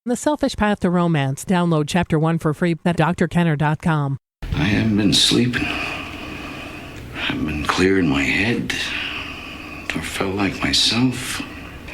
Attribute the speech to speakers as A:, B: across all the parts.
A: The Selfish Path to Romance. Download Chapter 1 for free at drkenner.com.
B: I haven't been sleeping. I've been clear in my head. I felt like myself.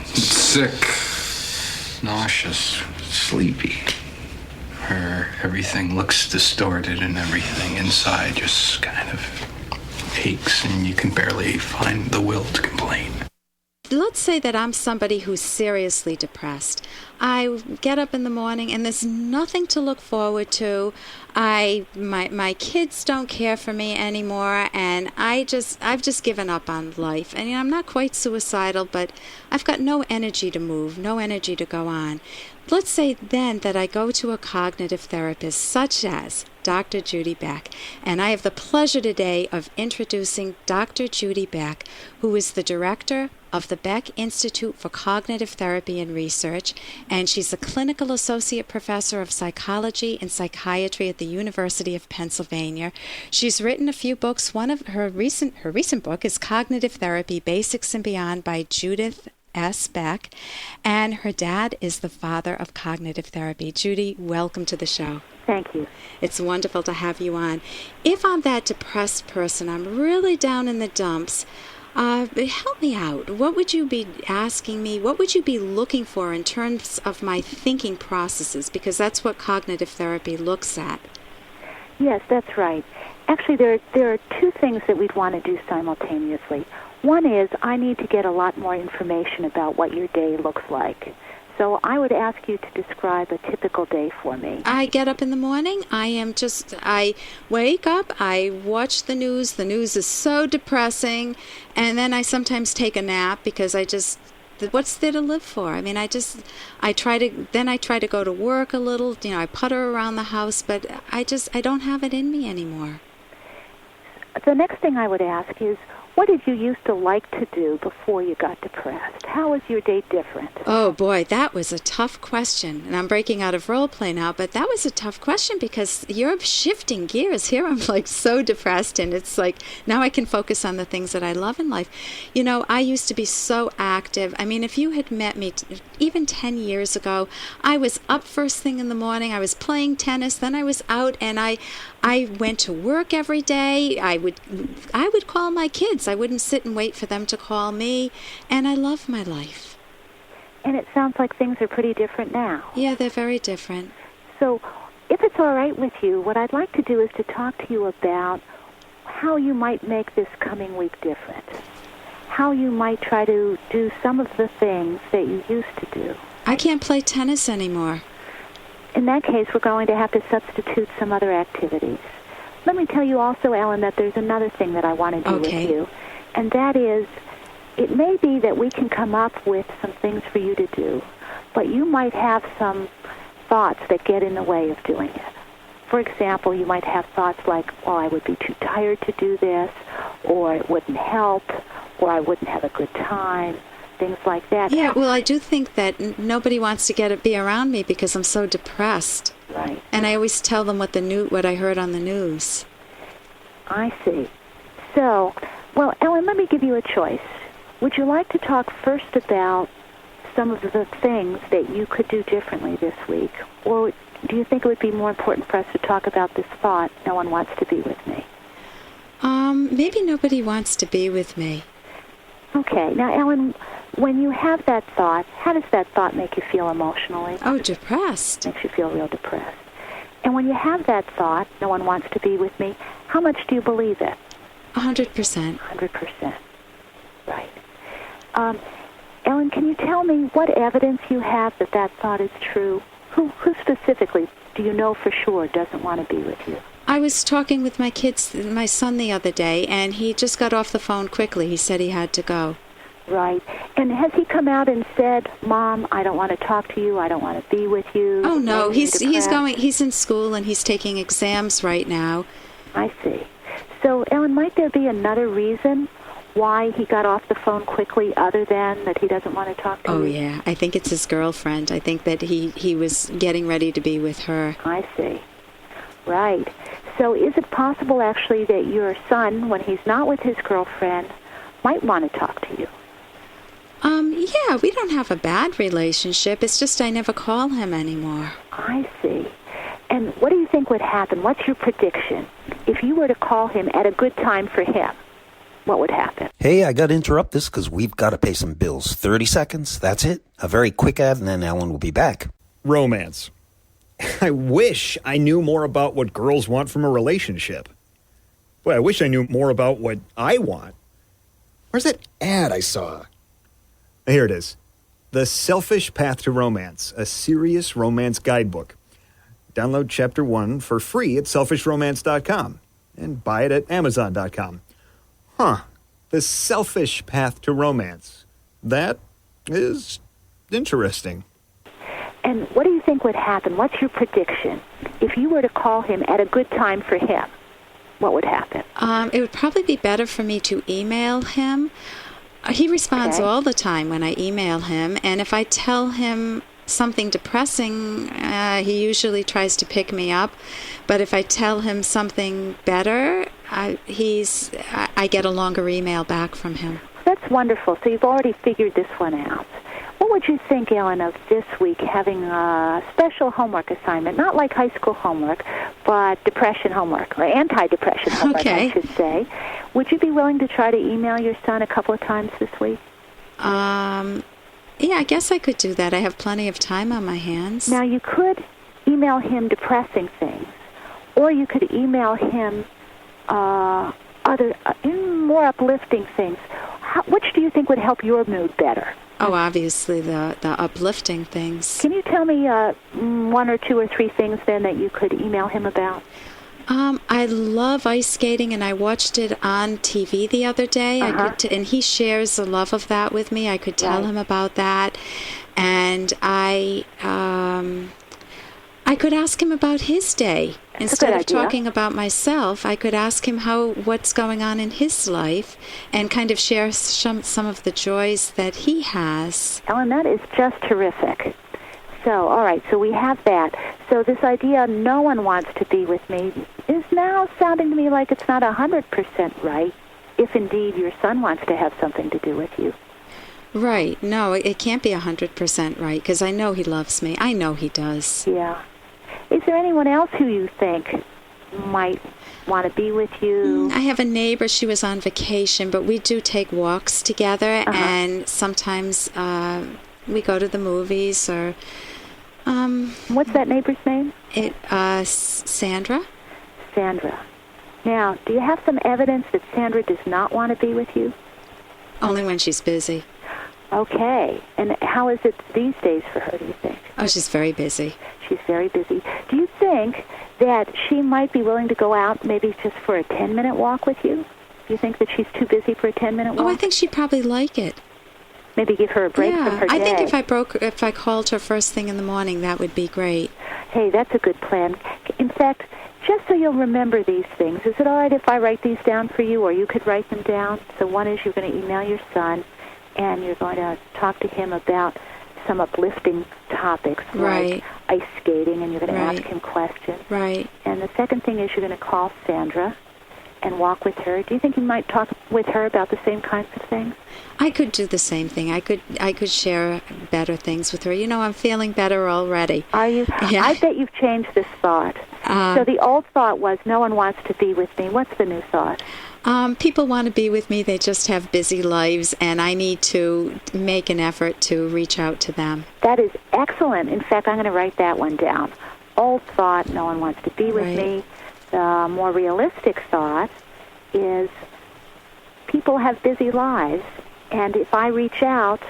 C: Sick. Nauseous.
B: Sleepy.
C: Everything looks distorted and everything inside just kind of aches and you can barely find the will to complain.
D: Let's say that I'm somebody who's seriously depressed. I get up in the morning and there's nothing to look forward to. My kids don't care for me anymore, and I've just given up on life. And I'm not quite suicidal, but I've got no energy to move, no energy to go on. Let's say then that I go to a cognitive therapist such as Dr. Judy Beck, and I have the pleasure today of introducing Dr. Judy Beck, who is the director of the Beck Institute for Cognitive Therapy and Research, and she's a clinical associate professor of psychology and psychiatry at the University of Pennsylvania. She's written a few books. One of her recent book is Cognitive Therapy: Basics and Beyond by Judith S. Beck, and her dad is the father of cognitive therapy. Judy, welcome to the show.
E: Thank you.
D: It's wonderful to have you on. If I'm that depressed person, I'm really down in the dumps, help me out. What would you be asking me? What would you be looking for in terms of my thinking processes? Because that's what cognitive therapy looks at.
E: Yes, that's right. Actually, there are two things that we'd want to do simultaneously. One is I need to get a lot more information about what your day looks like. So I would ask you to describe a typical day for me.
D: I get up in the morning. I wake up. I watch the news. The news is so depressing. And then I sometimes take a nap because what's there to live for? I mean, I try to go to work a little. I putter around the house, but I don't have it in me anymore.
E: The next thing I would ask is, what did you used to like to do before you got depressed? How was your day different?
D: Oh, boy, that was a tough question. And I'm breaking out of role play now, but that was a tough question because you're shifting gears. Here I'm like so depressed, and it's like now I can focus on the things that I love in life. I used to be so active. I mean, if you had met me even 10 years ago, I was up first thing in the morning. I was playing tennis. Then I was out, and I went to work every day. I would call my kids. I wouldn't sit and wait for them to call me, and I love my life.
E: And it sounds like things are pretty different now.
D: Yeah, they're very different.
E: So if it's all right with you, what I'd like to do is to talk to you about how you might make this coming week different, how you might try to do some of the things that you used to do.
D: I can't play tennis anymore.
E: In that case, we're going to have to substitute some other activities. Let me tell you also, Ellen, that there's another thing that I want to do with you, and that is, it may be that we can come up with some things for you to do, but you might have some thoughts that get in the way of doing it. For example, you might have thoughts like, well, I would be too tired to do this, or it wouldn't help, or I wouldn't have a good time, things like that.
D: Yeah, well, I do think that nobody wants to be around me because I'm so depressed.
E: Right.
D: And I always tell them what I heard on the news.
E: I see. So, well, Ellen, let me give you a choice. Would you like to talk first about some of the things that you could do differently this week? Or do you think it would be more important for us to talk about this thought, no one wants to be with me?
D: Maybe nobody wants to be with me.
E: Okay. Now, Ellen, when you have that thought, how does that thought make you feel emotionally?
D: Oh, depressed.
E: Makes you feel real depressed. And when you have that thought, no one wants to be with me, how much do you believe it?
D: 100%.
E: 100%. Right. Ellen, can you tell me what evidence you have that that thought is true? Who specifically do you know for sure doesn't want to be with you?
D: I was talking with my son the other day, and he just got off the phone quickly. He said he had to go.
E: Right. And has he come out and said, Mom, I don't want to talk to you, I don't want to be with you?
D: Oh, no. He's in school, and he's taking exams right now.
E: I see. So, Ellen, might there be another reason why he got off the phone quickly other than that he doesn't want to talk to you?
D: Oh, yeah. I think it's his girlfriend. I think that he was getting ready to be with her.
E: I see. Right. So is it possible, actually, that your son, when he's not with his girlfriend, might want to talk to you?
D: Yeah, we don't have a bad relationship. It's just I never call him anymore.
E: I see. And what do you think would happen? What's your prediction? If you were to call him at a good time for him, what would happen?
F: Hey, I got to interrupt this because we've got to pay some bills. 30 seconds, that's it. A very quick ad, and then Ellen will be back.
G: Romance. I wish I knew more about what girls want from a relationship. Boy, I wish I knew more about what I want. Where's that ad I saw? Here it is. The Selfish Path to Romance, a serious romance guidebook. Download Chapter 1 for free at selfishromance.com and buy it at amazon.com. The Selfish Path to Romance. That is interesting.
E: And what do you think would happen? What's your prediction? If you were to call him at a good time for him, what would happen?
D: It would probably be better for me to email him. He responds all the time when I email him, and if I tell him something depressing, he usually tries to pick me up. But if I tell him something better, I get a longer email back from him.
E: That's wonderful. So you've already figured this one out. What would you think, Ellen, of this week having a special homework assignment, not like high school homework, but depression homework, or anti-depression homework, I should say. Would you be willing to try to email your son a couple of times this week?
D: Yeah, I guess I could do that. I have plenty of time on my hands.
E: Now, you could email him depressing things, or you could email him other more uplifting things. Which do you think would help your mood better?
D: Oh, obviously the uplifting things.
E: Can you tell me one or two or three things then that you could email him about?
D: I love ice skating, and I watched it on TV the other day. And he shares a love of that with me. I could tell him about that, and I could ask him about his day. Instead of talking about myself, I could ask him what's going on in his life and kind of share some of the joys that he has.
E: Ellen, that is just terrific. So, all right, so we have that. So this idea, no one wants to be with me, is now sounding to me like it's not 100% right, if indeed your son wants to have something to do with you.
D: Right. No, it can't be 100% right, because I know he loves me. I know he does.
E: Yeah. Is there anyone else who you think might want to be with you?
D: I have a neighbor. She was on vacation, but we do take walks together, and sometimes we go to the movies. Or
E: what's that neighbor's name?
D: Sandra.
E: Sandra. Now, do you have some evidence that Sandra does not want to be with you?
D: Only when she's busy.
E: Okay. And how is it these days for her, do you think?
D: Oh, she's very busy.
E: She's very busy. Do you think that she might be willing to go out maybe just for a 10-minute walk with you? Do you think that she's too busy for a 10-minute walk?
D: Oh, I think she'd probably like it.
E: Maybe give her a break from her day.
D: I think if I called her first thing in the morning, that would be great.
E: Hey, that's a good plan. In fact, just so you'll remember these things, is it all right if I write these down for you, or you could write them down? So one is you're going to email your son, and you're going to talk to him about some uplifting topics like ice skating, and you're going to ask him questions.
D: Right.
E: And the second thing is you're going to call Sandra and walk with her. Do you think you might talk with her about the same kinds of things?
D: I could do the same thing. I could share better things with her. You know, I'm feeling better already.
E: Are you? Yeah. I bet you've changed this thought. So the old thought was, no one wants to be with me. What's the new thought?
D: People want to be with me. They just have busy lives, and I need to make an effort to reach out to them.
E: That is excellent. In fact, I'm going to write that one down. Old thought, no one wants to be with me. The more realistic thought is people have busy lives, and if I reach out,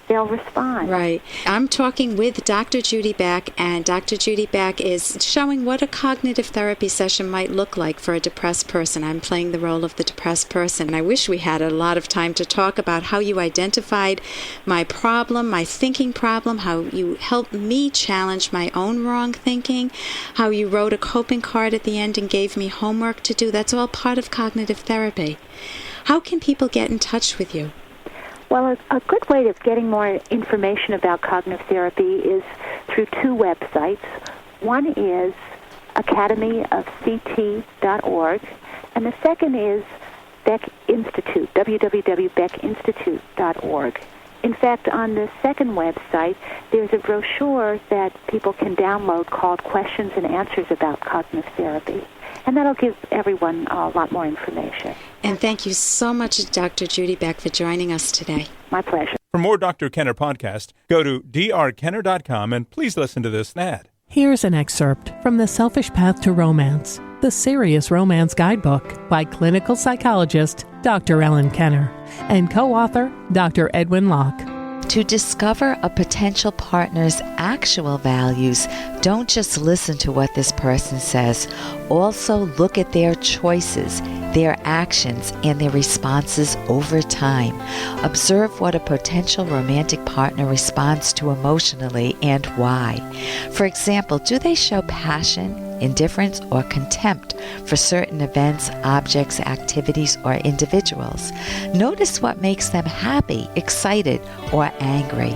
E: they'll respond.
D: Right. I'm talking with Dr. Judy Beck, and Dr. Judy Beck is showing what a cognitive therapy session might look like for a depressed person. I'm playing the role of the depressed person. I wish we had a lot of time to talk about how you identified my problem, my thinking problem, how you helped me challenge my own wrong thinking, how you wrote a coping card at the end and gave me homework to do. That's all part of cognitive therapy. How can people get in touch with you?
E: Well, a good way of getting more information about cognitive therapy is through two websites. One is academyofct.org, and the second is Beck Institute, www.beckinstitute.org. In fact, on the second website, there's a brochure that people can download called Questions and Answers About Cognitive Therapy. And that'll give everyone a lot more information.
D: And thank you so much, Dr. Judy Beck, for joining us today.
E: My pleasure.
H: For more Dr. Kenner podcast, go to drkenner.com and please listen to this ad.
A: Here's an excerpt from The Selfish Path to Romance, the Serious Romance Guidebook by clinical psychologist Dr. Ellen Kenner and co-author Dr. Edwin Locke.
I: To discover a potential partner's actual values, don't just listen to what this person says. Also look at their choices, their actions, and their responses over time. Observe what a potential romantic partner responds to emotionally and why. For example, do they show passion, indifference, or contempt for certain events, objects, activities, or individuals? Notice what makes them happy, excited, or angry.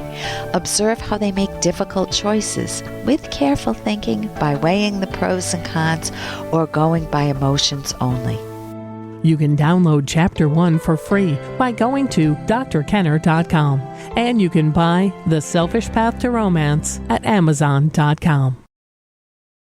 I: Observe how they make difficult choices with careful thinking by weighing the pros and cons or going by emotions only.
A: You can download Chapter 1 for free by going to drkenner.com, and you can buy The Selfish Path to Romance at amazon.com.